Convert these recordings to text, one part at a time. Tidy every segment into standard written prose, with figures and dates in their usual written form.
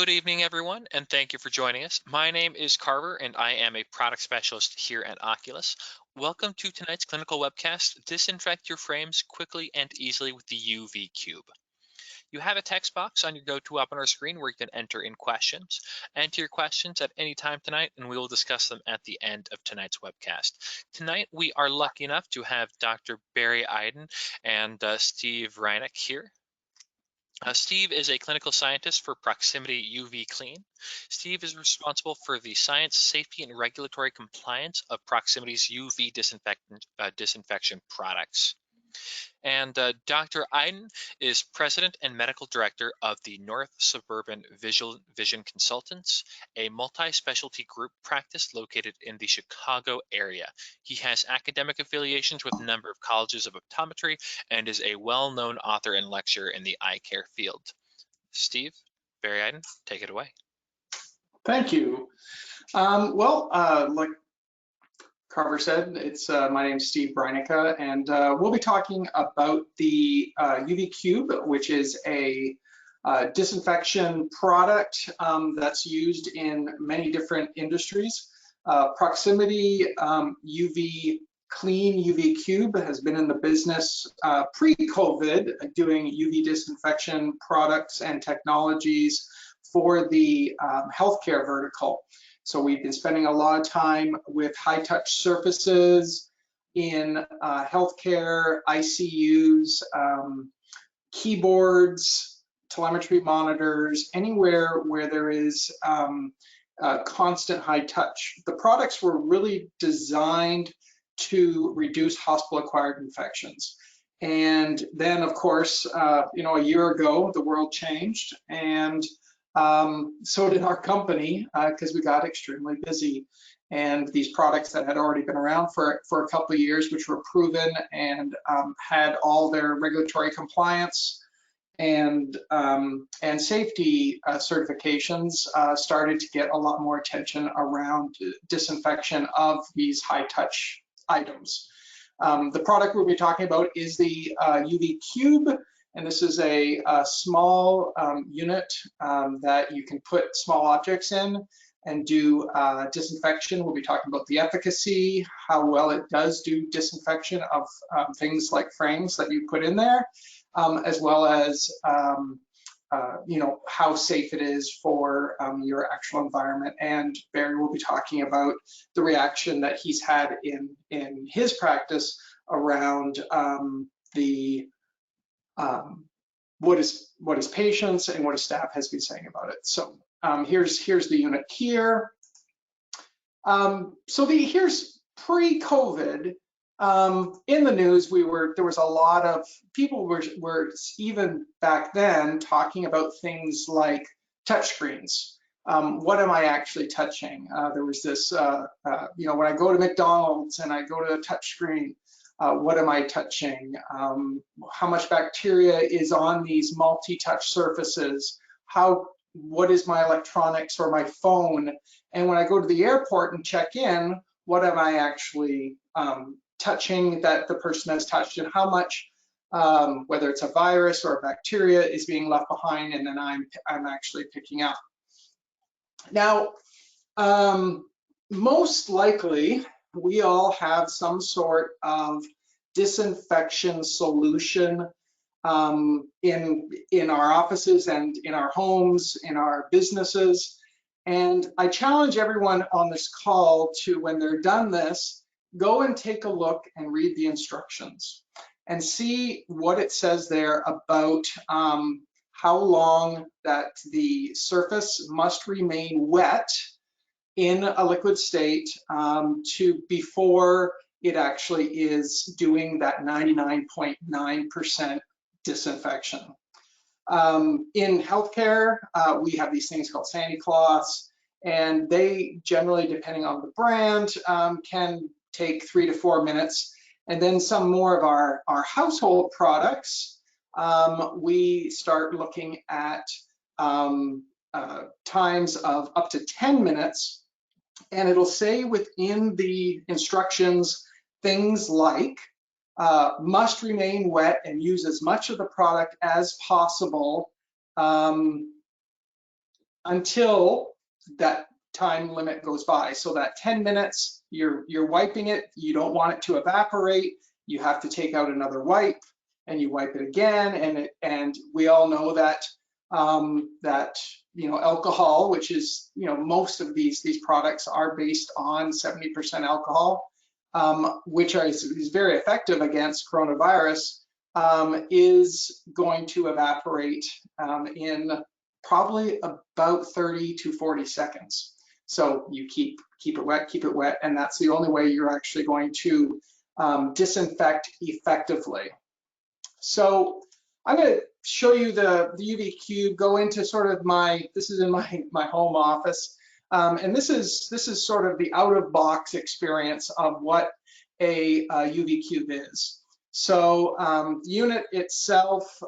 Good evening, everyone, and thank you for joining us. My name is Carver, and I am a product specialist here at Oculus. Welcome to tonight's clinical webcast, Disinfect Your Frames Quickly and Easily with the UV Cube. You have a text box on your GoTo up on our screen where you can enter in questions. Enter your questions at any time tonight, and we will discuss them at the end of tonight's webcast. Tonight, we are lucky enough to have Dr. Barry Eiden and Steve Reinecke here. Steve is a clinical scientist for Proximity UV Clean. Steve is responsible for the science, safety, and regulatory compliance of Proximity's UV disinfection products. And Dr. Eiden is president and medical director of the North Suburban Vision Consultants, a multi-specialty group practice located in the Chicago area. He has academic affiliations with a number of colleges of optometry and is a well-known author and lecturer in the eye care field. Steve, Barry Eiden, take it away. Thank you. Like Carver said, my name is Steve Reinecke, and we'll be talking about the UV Cube, which is a disinfection product that's used in many different industries. Proximity UV Clean UV Cube has been in the business pre-COVID doing UV disinfection products and technologies for the healthcare vertical. So we've been spending a lot of time with high-touch surfaces in healthcare, ICUs, keyboards, telemetry monitors, anywhere where there is constant high touch. The products were really designed to reduce hospital-acquired infections. And then, of course, a year ago, the world changed, and so did our company because we got extremely busy. And these products that had already been around for a couple of years, which were proven and had all their regulatory compliance and safety certifications, started to get a lot more attention around disinfection of these high-touch items. The product we'll be talking about is the UV Cube. And this is a small unit that you can put small objects in and do disinfection. We'll be talking about the efficacy, how well it does do disinfection of things like frames that you put in there, as well as how safe it is for your actual environment. And Barry will be talking about the reaction that he's had in his practice around what his patients and what his staff has been saying about it. So here's the unit here. Here's pre-COVID. In the news, there was a lot of people were even back then talking about things like touchscreens. What am I actually touching? There was this, when I go to McDonald's and I go to a touchscreen, what am I touching? How much bacteria is on these multi-touch surfaces? What is my electronics or my phone? And when I go to the airport and check in, what am I actually touching that the person has touched, and how much, whether it's a virus or a bacteria, is being left behind, and then I'm actually picking up. Now, most likely, we all have some sort of disinfection solution in our offices and in our homes, in our businesses. And I challenge everyone on this call to, when they're done this, go and take a look and read the instructions and see what it says there about how long that the surface must remain wet in a liquid state before it actually is doing that 99.9% disinfection. In healthcare, we have these things called sandy cloths, and they generally, depending on the brand, can take 3 to 4 minutes. And then some more of our household products, we start looking at times of up to 10 minutes, and it'll say within the instructions things like must remain wet and use as much of the product as possible until that time limit goes by. So that 10 minutes, you're wiping it, you don't want it to evaporate, you have to take out another wipe, and you wipe it again, and we all know that alcohol, which is most of these products are based on 70% alcohol, which is very effective against coronavirus, is going to evaporate in probably about 30 to 40 seconds. So you keep it wet, and that's the only way you're actually going to disinfect effectively. So I'm going to show you the UV Cube, go into sort of this is in my home office, and this is sort of the out-of-box experience of what a UV Cube is. So the unit itself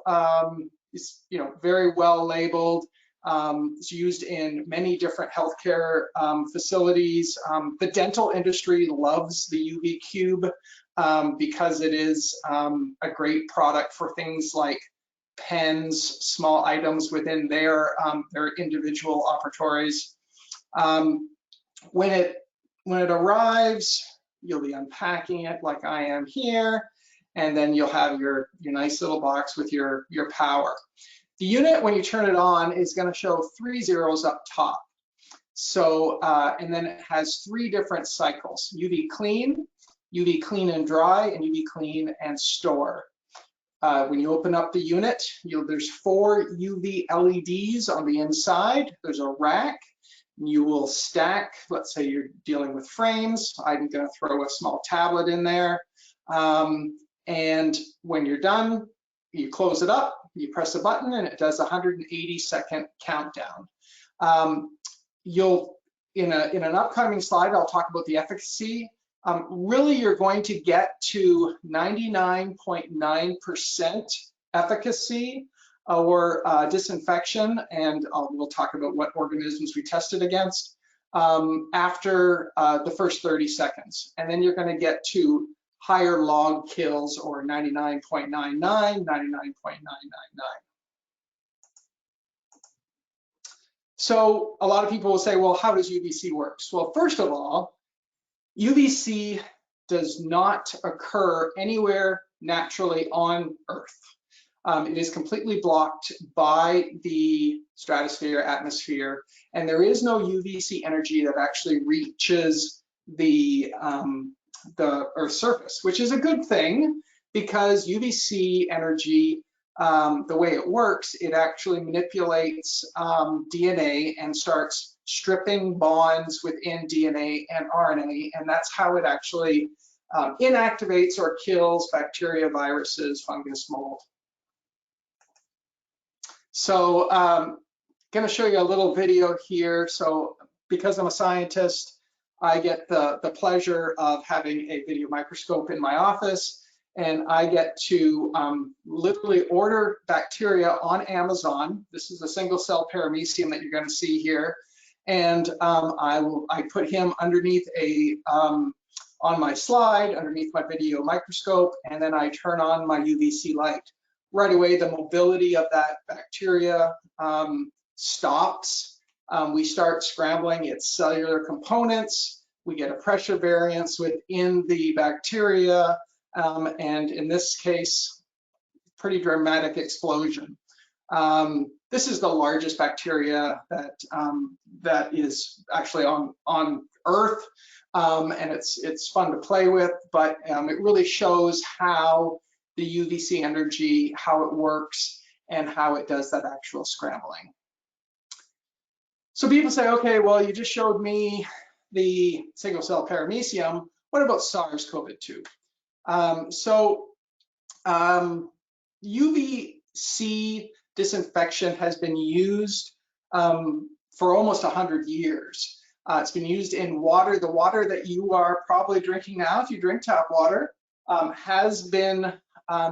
is very well labeled. It's used in many different healthcare facilities. The dental industry loves the UV Cube because it is a great product for things like pens, small items within their individual operatories. When it arrives, you'll be unpacking it like I am here, and then you'll have your nice little box with your power. The unit, when you turn it on, is going to show 3 zeros up top. So, and then it has 3 different cycles: UV clean and dry, and UV clean and store. When you open up the unit, there's 4 UV LEDs on the inside. There's a rack. You will stack, let's say you're dealing with frames. I'm going to throw a small tablet in there. And when you're done, you close it up, you press a button, and it does a 180-second countdown. In an upcoming slide, I'll talk about the efficacy. Really, you're going to get to 99.9% efficacy or disinfection, and we'll talk about what organisms we tested against after the first 30 seconds. And then you're going to get to higher log kills, or 99.99, 99.999. So a lot of people will say, well, how does UVC work? Well, first of all, UVC does not occur anywhere naturally on Earth. It is completely blocked by the stratosphere, atmosphere, and there is no UVC energy that actually reaches the Earth's surface, which is a good thing, because UVC energy, the way it works, it actually manipulates DNA and starts stripping bonds within DNA and RNA, and that's how it actually inactivates or kills bacteria, viruses, fungus, mold. So going to show you a little video here. So because I'm a scientist, I get the pleasure of having a video microscope in my office, and I get to literally order bacteria on Amazon. This is a single cell paramecium that you're going to see here, and I put him underneath on my slide, underneath my video microscope, and then I turn on my UVC light. Right away, the mobility of that bacteria stops. We start scrambling its cellular components. We get a pressure variance within the bacteria, and in this case, pretty dramatic explosion. This is the largest bacteria that is actually on Earth, and it's fun to play with, but it really shows how the UVC energy, how it works, and how it does that actual scrambling. So people say, okay, well, you just showed me the single cell paramecium. What about SARS-CoV-2? UVC disinfection has been used for almost 100 years. It's been used in water. The water that you are probably drinking now, if you drink tap water, has been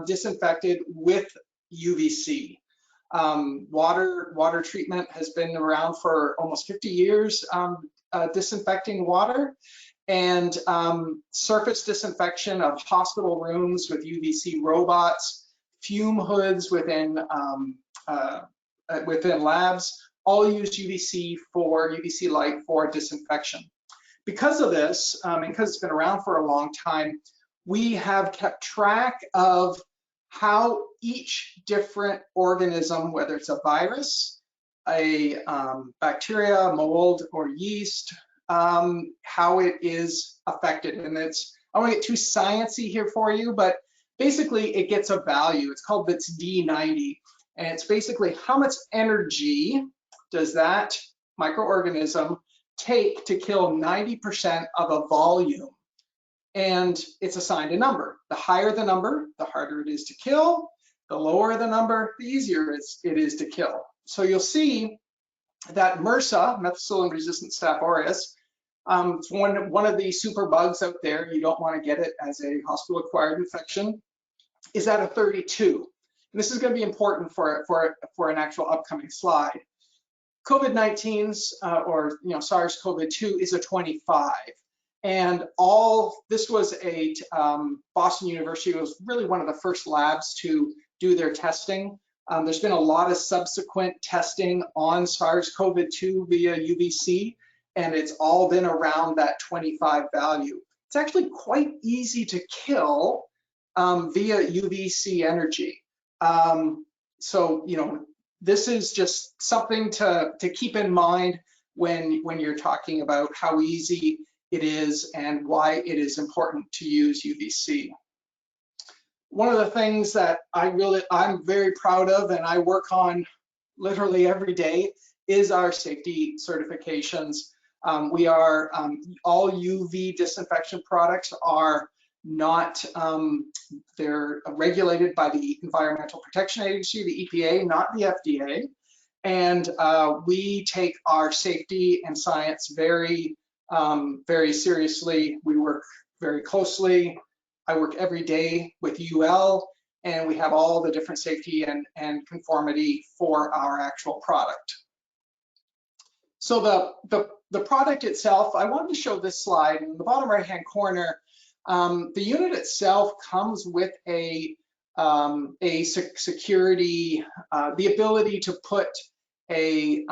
disinfected with UVC. Water treatment has been around for almost 50 years, disinfecting water, and surface disinfection of hospital rooms with UVC robots, fume hoods within labs. all use UVC light for disinfection. Because of this, and because it's been around for a long time, we have kept track of how each different organism, whether it's a virus, a bacteria, mold, or yeast, how it is affected. And it's, I don't want to get too sciencey here for you, but basically it gets a value. It's called its D90. And it's basically how much energy does that microorganism take to kill 90% of a volume. And it's assigned a number. The higher the number, the harder it is to kill. The lower the number, the easier it is to kill. So you'll see that MRSA, methicillin-resistant Staph aureus, it's one of the super bugs out there. You don't want to get it as a hospital-acquired infection, is at a 32. And this is going to be important for an actual upcoming slide. COVID-19's or SARS-CoV-2 is a 25. And this was a Boston University was really one of the first labs to do their testing. There's been a lot of subsequent testing on SARS-CoV-2 via UVC, and it's all been around that 25 value. It's actually quite easy to kill via UVC energy. So, this is just something to keep in mind when you're talking about how easy it is and why it is important to use UVC. One of the things that I'm very proud of and I work on literally every day is our safety certifications. We are, all UV disinfection products are not, they're regulated by the Environmental Protection Agency, the EPA, not the FDA. And we take our safety and science very seriously. We work very closely. I work every day with UL, and we have all the different safety and conformity for our actual product. So the product itself, I wanted to show this slide in the bottom right-hand corner. The unit itself comes with a security, the ability to put a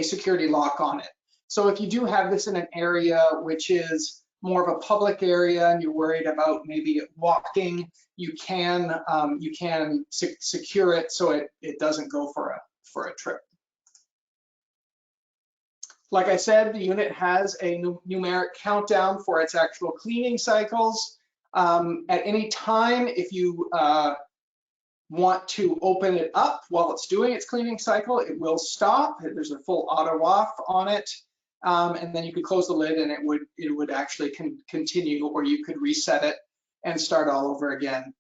security lock on it. So if you do have this in an area which is more of a public area and you're worried about maybe walking, you can secure it so it doesn't go for a trip. Like I said, the unit has a numeric countdown for its actual cleaning cycles. At any time, if you want to open it up while it's doing its cleaning cycle, it will stop. There's a full auto off on it. And then you could close the lid and it would actually continue, or you could reset it and start all over again.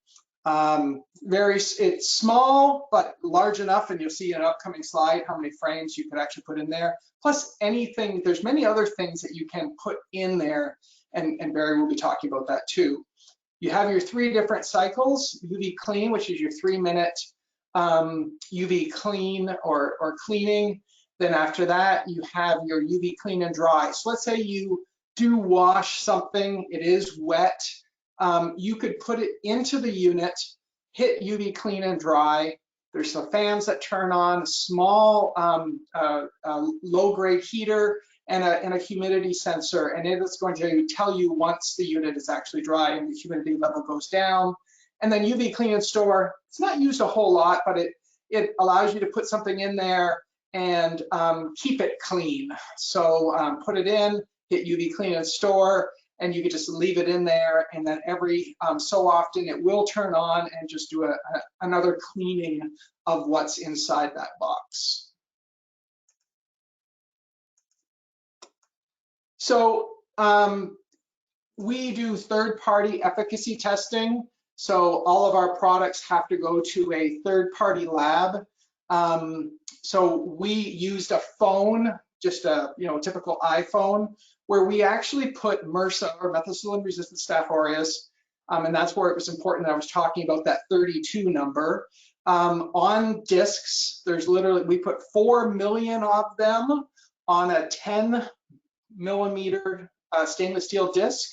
It's small, but large enough, and you'll see in an upcoming slide how many frames you could actually put in there. Plus anything, there's many other things that you can put in there, and Barry will be talking about that too. You have your 3 different cycles: UV clean, which is your 3-minute UV clean or cleaning. Then after that, you have your UV clean and dry. So let's say you do wash something, it is wet. You could put it into the unit, hit UV clean and dry. There's some fans that turn on, a small low-grade heater, and a humidity sensor, and it is going to tell you once the unit is actually dry and the humidity level goes down. And then UV clean and store, it's not used a whole lot, but it allows you to put something in there and keep it clean. So put it in, hit UV clean and store, and you can just leave it in there, and then every so often it will turn on and just do another cleaning of what's inside that box. So we do third-party efficacy testing. So all of our products have to go to a third-party lab. So we used a phone, just a typical iPhone, where we actually put MRSA, or methicillin-resistant Staph aureus, and that's where it was important that I was talking about that 32 number. On discs, there's literally, we put 4 million of them on a 10mm stainless steel disc,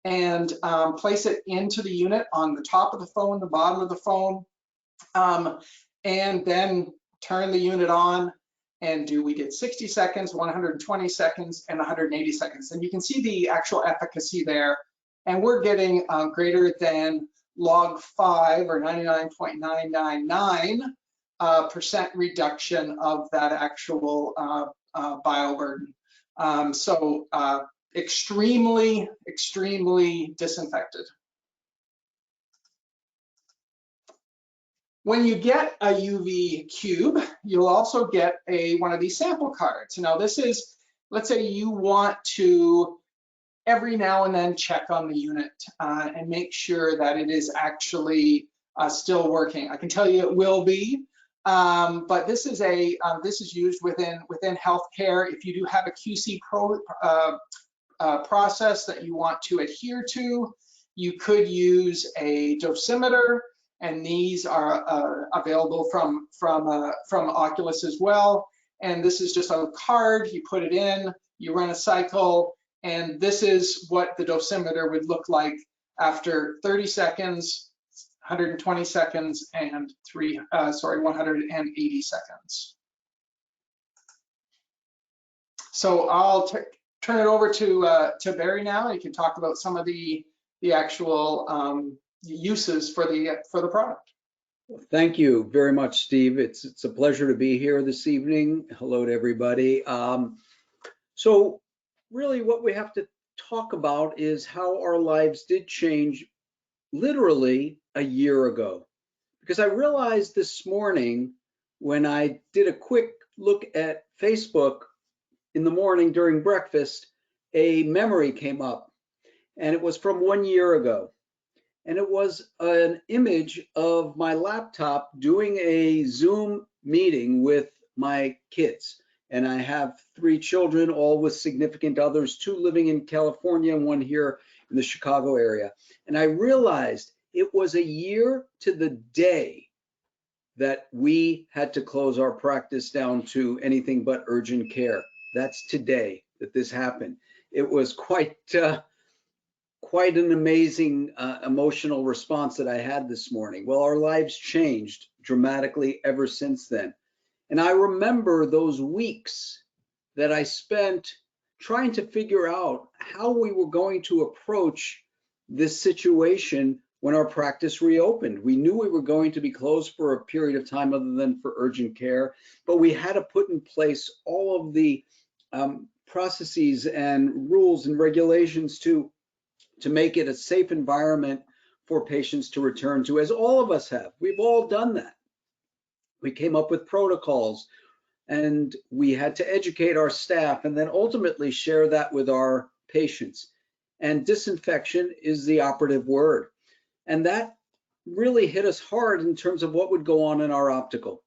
and place it into the unit on the top of the phone, the bottom of the phone, and then turn the unit on and we did 60 seconds, 120 seconds, and 180 seconds. And you can see the actual efficacy there. And we're getting greater than log 5 or 99.999% reduction of that actual bioburden. So extremely, extremely disinfected. When you get a UV cube, you'll also get one of these sample cards. Now this is, let's say you want to every now and then check on the unit and make sure that it is actually still working. I can tell you it will be, but this is used within healthcare. If you do have a QC process that you want to adhere to, you could use a dosimeter, and these are available from OCULUS as well. And this is just a card. You put it in, you run a cycle, and this is what the dosimeter would look like after 30 seconds, 120 seconds, and 180 seconds. So I'll turn it over to Barry now. You can talk about some of the actual uses for the product. Thank you very much, Steve. It's a pleasure to be here this evening. Hello to everybody. So really what we have to talk about is how our lives did change literally a year ago. Because I realized this morning when I did a quick look at Facebook in the morning during breakfast, a memory came up, and it was from 1 year ago. And it was an image of my laptop doing a Zoom meeting with my kids. And I have 3 children, all with significant others, 2 living in California and 1 here in the Chicago area. And I realized it was a year to the day that we had to close our practice down to anything but urgent care. That's today that this happened. It was quite an amazing emotional response that I had this morning. Well, our lives changed dramatically ever since then. And I remember those weeks that I spent trying to figure out how we were going to approach this situation when our practice reopened. We knew we were going to be closed for a period of time other than for urgent care, but we had to put in place all of the processes and rules and regulations to make it a safe environment for patients to return to, as all of us have. We've all done that. We came up with protocols, and we had to educate our staff and then ultimately share that with our patients. And disinfection is the operative word. And that really hit us hard in terms of what would go on in our optical.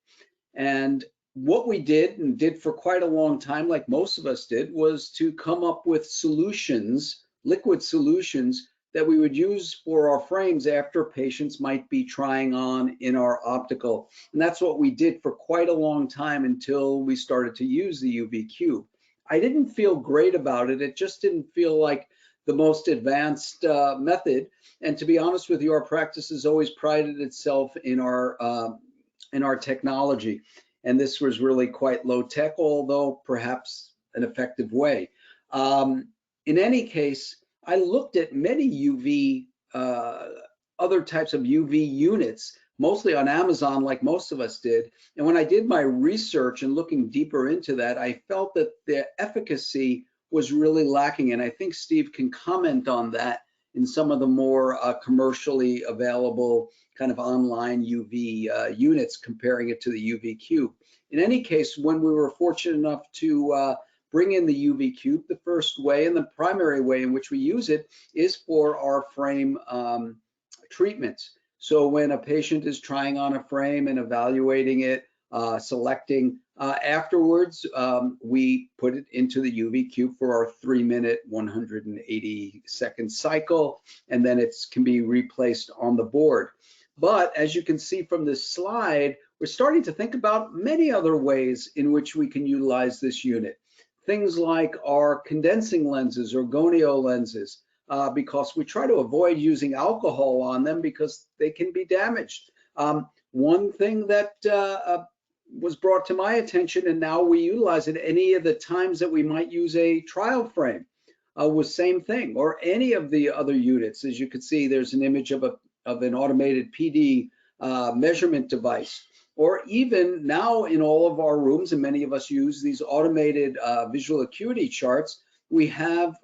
And what we did, and did for quite a long time, like most of us did, was to come up with solutions, liquid solutions, that we would use for our frames after patients might be trying on in our optical. And that's what we did for quite a long time until we started to use the UV Cube. I didn't feel great about it. It just didn't feel like the most advanced method. And to be honest with you, our practice has always prided itself in our technology. And this was really quite low tech, although perhaps an effective way. In any case, I looked at many UV, other types of UV units, mostly on Amazon, like most of us did. And when I did my research and looking deeper into that, I felt that the efficacy was really lacking. And I think Steve can comment on that in some of the more commercially available kind of online UV units, comparing it to the UV Cube. In any case, when we were fortunate enough to bring in the UV Cube, the first way and the primary way in which we use it is for our frame treatments. So when a patient is trying on a frame and evaluating it, selecting, afterwards, we put it into the UV Cube for our 3-minute, 180-second cycle, and then it can be replaced on the board. But as you can see from this slide, we're starting to think about many other ways in which we can utilize this unit. Things like our condensing lenses or gonio lenses, because we try to avoid using alcohol on them because they can be damaged. One thing that was brought to my attention, and now we utilize it any of the times that we might use a trial frame. Was same thing, or any of the other units. As you can see, there's an image of an automated PD measurement device, or even now in all of our rooms, and many of us use these automated visual acuity charts, we have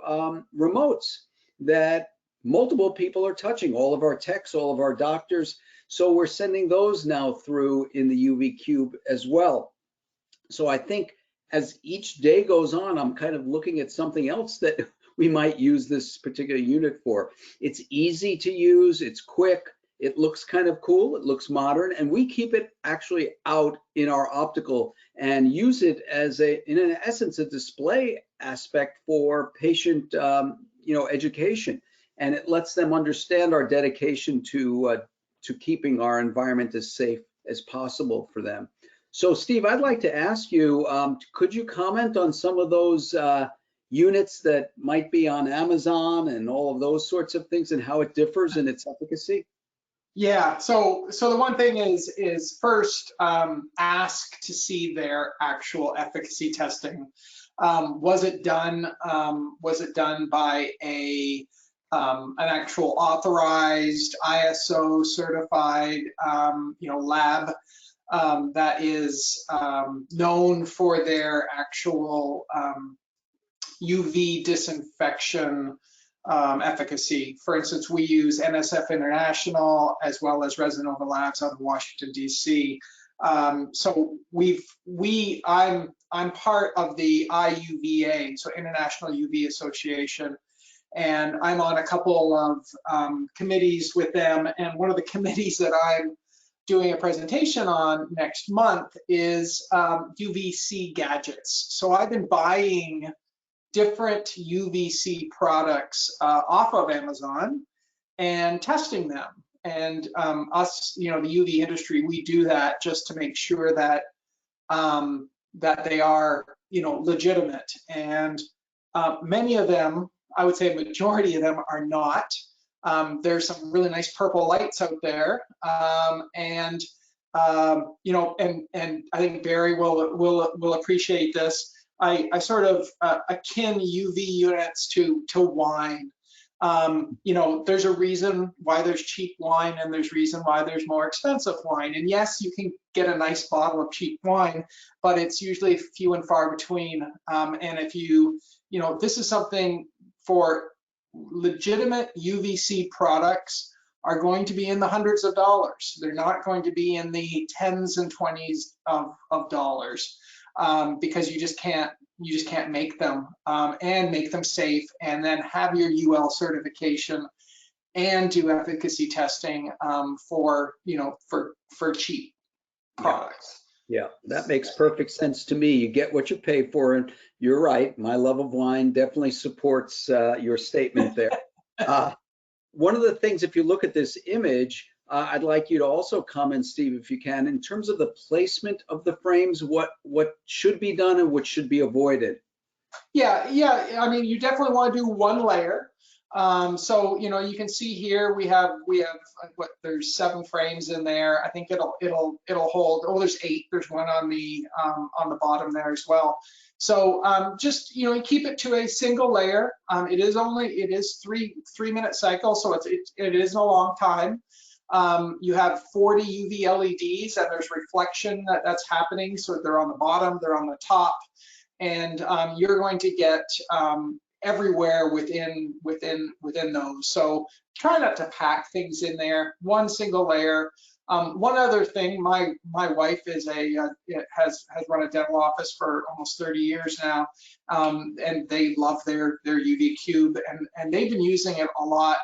remotes that multiple people are touching, all of our techs, all of our doctors. So we're sending those now through in the UV Cube as well. So I think as each day goes on, I'm kind of looking at something else that we might use this particular unit for. It's easy to use, it's quick, it looks kind of cool, it looks modern, and we keep it actually out in our optical and use it as in essence, a display aspect for patient education. And it lets them understand our dedication to keeping our environment as safe as possible for them. So Steve, I'd like to ask you, could you comment on some of those units that might be on Amazon and all of those sorts of things, and how it differs in its efficacy? Yeah, so the one thing is first ask to see their actual efficacy testing. Was it done by an actual authorized ISO certified lab that is known for their actual UV disinfection efficacy. For instance, we use NSF International as well as Resinova Labs out of Washington, D.C. So I'm part of the IUVA, so International UV Association, and I'm on a couple of committees with them. And one of the committees that I'm doing a presentation on next month is UVC gadgets. So I've been buying different UVC products off of Amazon and testing them. And us, the UV industry, we do that just to make sure that that they are, legitimate. And many of them, I would say a majority of them, are not. There's some really nice purple lights out there, and I think Barry will appreciate this. I sort of akin UV units to wine. There's a reason why there's cheap wine, and there's a reason why there's more expensive wine. And yes, you can get a nice bottle of cheap wine, but it's usually few and far between. And if this is something for legitimate UVC products are going to be in the hundreds of dollars. They're not going to be in the tens and 20s of dollars. Because you just can't make them and make them safe, and then have your UL certification and do efficacy testing for cheap products. Yeah, that makes perfect sense to me. You get what you pay for, and you're right. My love of wine definitely supports your statement there. One of the things, if you look at this image, I'd like you to also comment, Steve, if you can, in terms of the placement of the frames, what should be done and what should be avoided. Yeah. I mean, you definitely want to do one layer. So you can see here we have there's 7 frames in there. I think it'll hold. Oh, there's 8. There's one on the bottom there as well. So just keep it to a single layer. It is 3-minute cycle, so it isn't a long time. You have 40 UV LEDs, and there's reflection that's happening. So they're on the bottom, they're on the top, and you're going to get everywhere within those. So try not to pack things in there. One single layer. One other thing, my wife has run a dental office for almost 30 years now, and they love their UV Cube, and they've been using it a lot.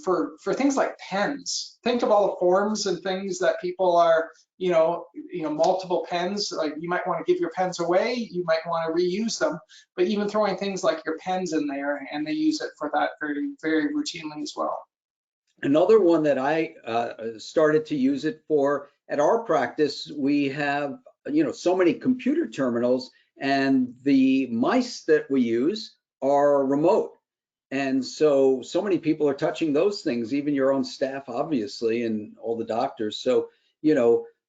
For things like pens. Think of all the forms and things that people are, multiple pens. Like, you might want to give your pens away, you might want to reuse them, but even throwing things like your pens in there, and they use it for that very, very routinely as well. Another one that I started to use it for at our practice, we have, so many computer terminals, and the mice that we use are remote. And so many people are touching those things, even your own staff, obviously, and all the doctors. So,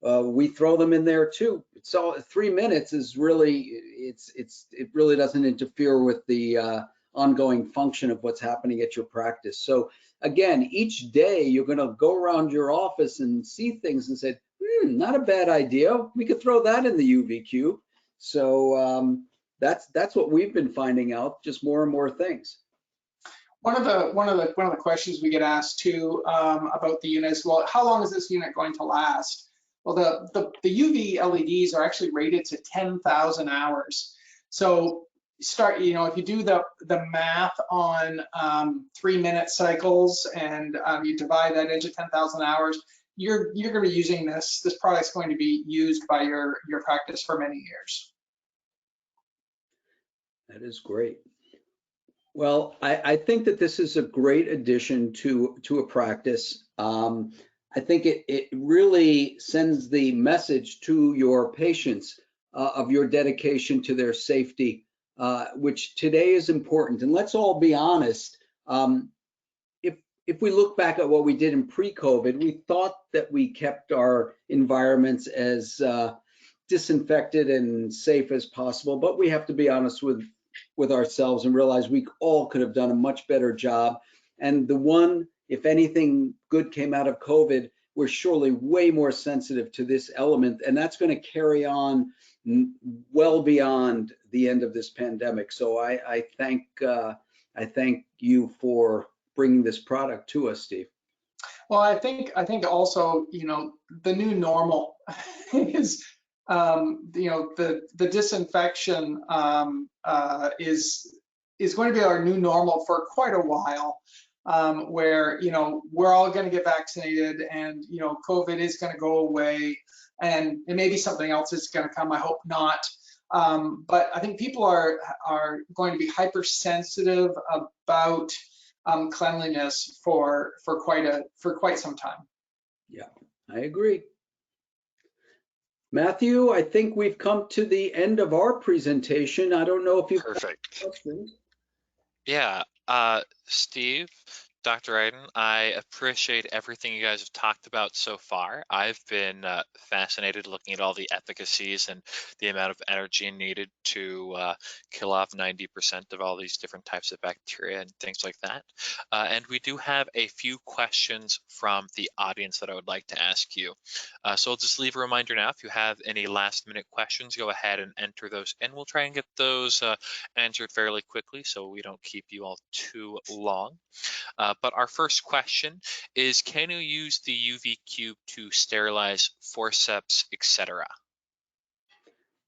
we throw them in there too. So 3 minutes is really, it really doesn't interfere with the ongoing function of what's happening at your practice. So again, each day you're going to go around your office and see things and say, not a bad idea. We could throw that in the UV cube. So that's what we've been finding out, just more and more things. One of the questions we get asked too about the unit is, well, how long is this unit going to last? Well, the UV LEDs are actually rated to 10,000 hours. So start, if you do the math on 3-minute cycles and you divide that into 10,000 hours, you're going to be using this product's going to be used by your practice for many years. That is great. Well, I think that this is a great addition to a practice. I think it really sends the message to your patients of your dedication to their safety, which today is important. And let's all be honest, if we look back at what we did in pre-COVID, we thought that we kept our environments as disinfected and safe as possible, but we have to be honest with ourselves and realize we all could have done a much better job. And the one, if anything good came out of COVID, we're surely way more sensitive to this element, and that's going to carry on well beyond the end of this pandemic. So I thank you for bringing this product to us, Steve. Well, I think also, the new normal is, the disinfection is going to be our new normal for quite a while, where, we're all going to get vaccinated and, COVID is going to go away and maybe something else is going to come. I hope not. But I think people are going to be hypersensitive about cleanliness for quite some time. Yeah, I agree. Matthew, I think we've come to the end of our presentation. I don't know if you've got questions. Yeah, Steve, Dr. Eiden, I appreciate everything you guys have talked about so far. I've been fascinated looking at all the efficacies and the amount of energy needed to kill off 90% of all these different types of bacteria and things like that. And we do have a few questions from the audience that I would like to ask you. So I'll just leave a reminder now, if you have any last minute questions, go ahead and enter those and we'll try and get those answered fairly quickly so we don't keep you all too long. But our first question is, can you use the UV cube to sterilize forceps, etc.?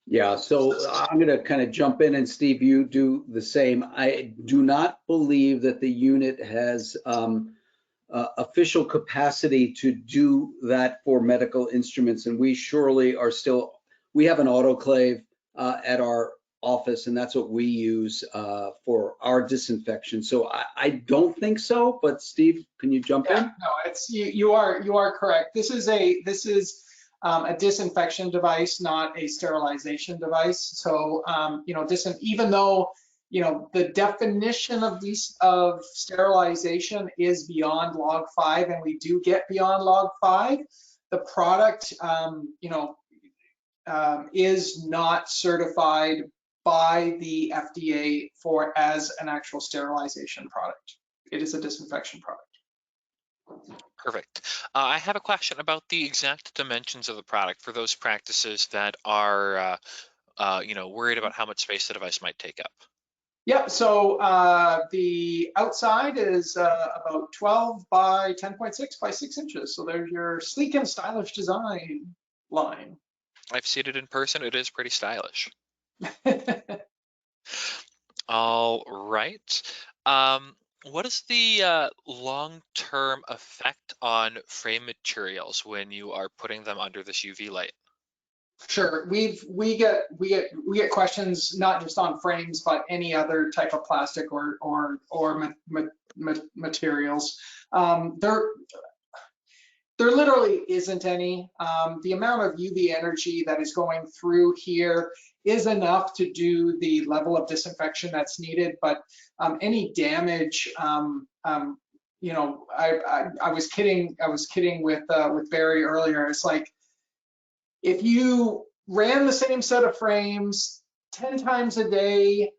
Yeah, so I'm going to kind of jump in, and Steve, you do the same. I do not believe that the unit has official capacity to do that for medical instruments, and we surely are still, we have an autoclave at our office, and that's what we use for our disinfection. So I don't think so, but Steve, can you jump in? No, it's you are correct. This is a disinfection device, not a sterilization device. So even though the definition of sterilization is beyond log 5, and we do get beyond log 5, the product is not certified by the FDA as an actual sterilization product. It is a disinfection product. Perfect. I have a question about the exact dimensions of the product for those practices that are, worried about how much space the device might take up. Yep. So the outside is about 12 by 10.6 by 6 inches. So there's your sleek and stylish design line. I've seen it in person. It is pretty stylish. All right. What is the long-term effect on frame materials when you are putting them under this UV light? Sure. We get questions not just on frames, but any other type of plastic or materials. There literally isn't any. The amount of UV energy that is going through here is enough to do the level of disinfection that's needed, but any damage, I was kidding with Barry earlier. It's like, If you ran the same set of frames 10 times a day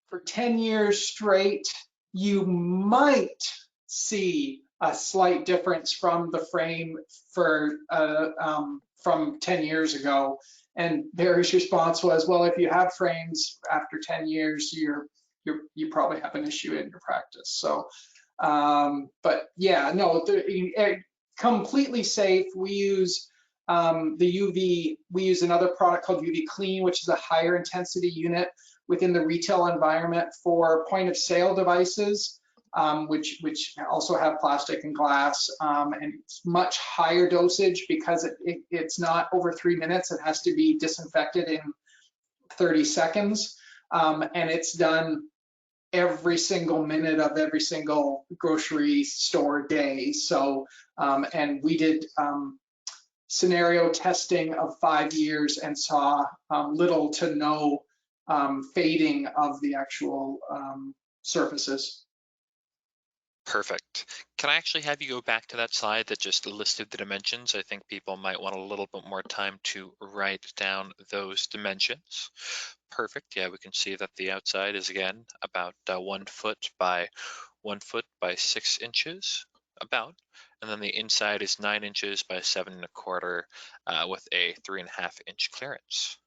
for 10 years straight, you might see a slight difference from the frame from 10 years ago. And Barry's response was, well, if you have frames after 10 years, you probably have an issue in your practice. So, but yeah, no, completely safe. We use we use another product called UV Clean, which is a higher intensity unit within the retail environment for point of sale devices, which also have plastic and glass, and it's much higher dosage because it's not over 3 minutes. It has to be disinfected in 30 seconds, and it's done every single minute of every single grocery store day. So, and we did scenario testing of 5 years and saw little to no fading of the actual surfaces. Perfect. Can I actually have you go back to that slide that just listed the dimensions? I think people might want a little bit more time to write down those dimensions. Perfect. Yeah, we can see that the outside is again about 1 foot by 1 foot by 6 inches, about. And then the inside is 9 inches by 7.25 with a 3.5 inch clearance.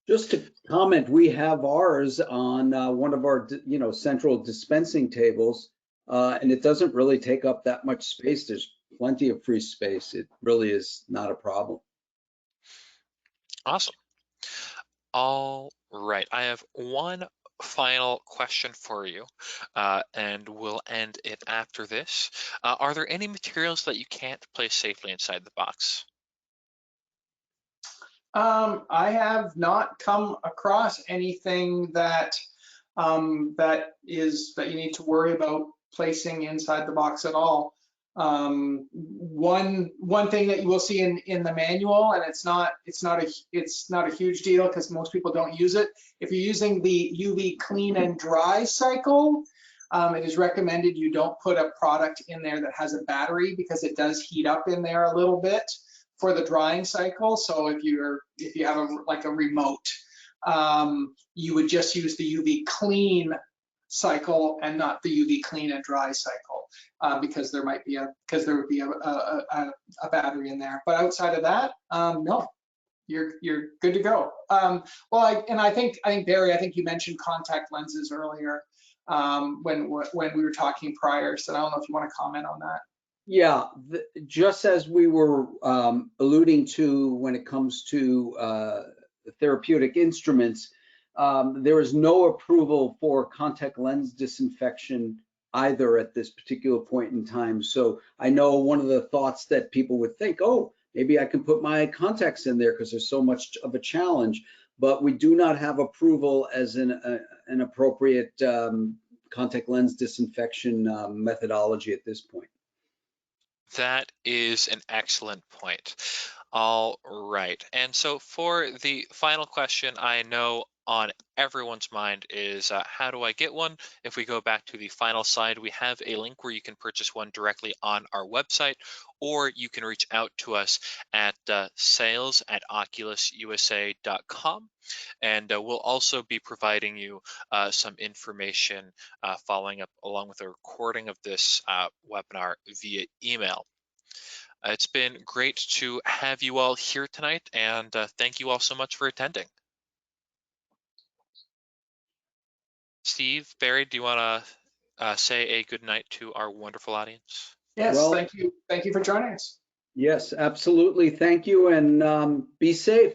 Just to comment, we have ours on one of our, central dispensing tables, and it doesn't really take up that much space. There's plenty of free space. It really is not a problem. Awesome. All right, I have one final question for you, and we'll end it after this. Are there any materials that you can't place safely inside the box? I have not come across anything that that you need to worry about placing inside the box at all. One thing that you will see in the manual, and it's not a huge deal because most people don't use it. If you're using the UV clean and dry cycle, it is recommended you don't put a product in there that has a battery because it does heat up in there a little bit for the drying cycle. So if you have a remote, you would just use the UV clean cycle and not the UV clean and dry cycle, because there would be a battery in there. But outside of that, no, you're good to go. I think Barry, I think you mentioned contact lenses earlier when we were talking prior. So I don't know if you want to comment on that. Yeah, just as we were alluding to when it comes to therapeutic instruments, there is no approval for contact lens disinfection either at this particular point in time. So I know one of the thoughts that people would think, oh, maybe I can put my contacts in there because there's so much of a challenge, but we do not have approval as an appropriate contact lens disinfection methodology at this point. That is an excellent point. All right. And so for the final question, I know on everyone's mind is how do I get one? If we go back to the final slide, we have a link where you can purchase one directly on our website, or you can reach out to us at sales@oculususa.com. And we'll also be providing you some information following up along with a recording of this webinar via email. It's been great to have you all here tonight, and thank you all so much for attending. Steve, Barry, do you want to say a good night to our wonderful audience? Yes, Well, thank you. Thank you for joining us. Yes, absolutely. Thank you, and be safe.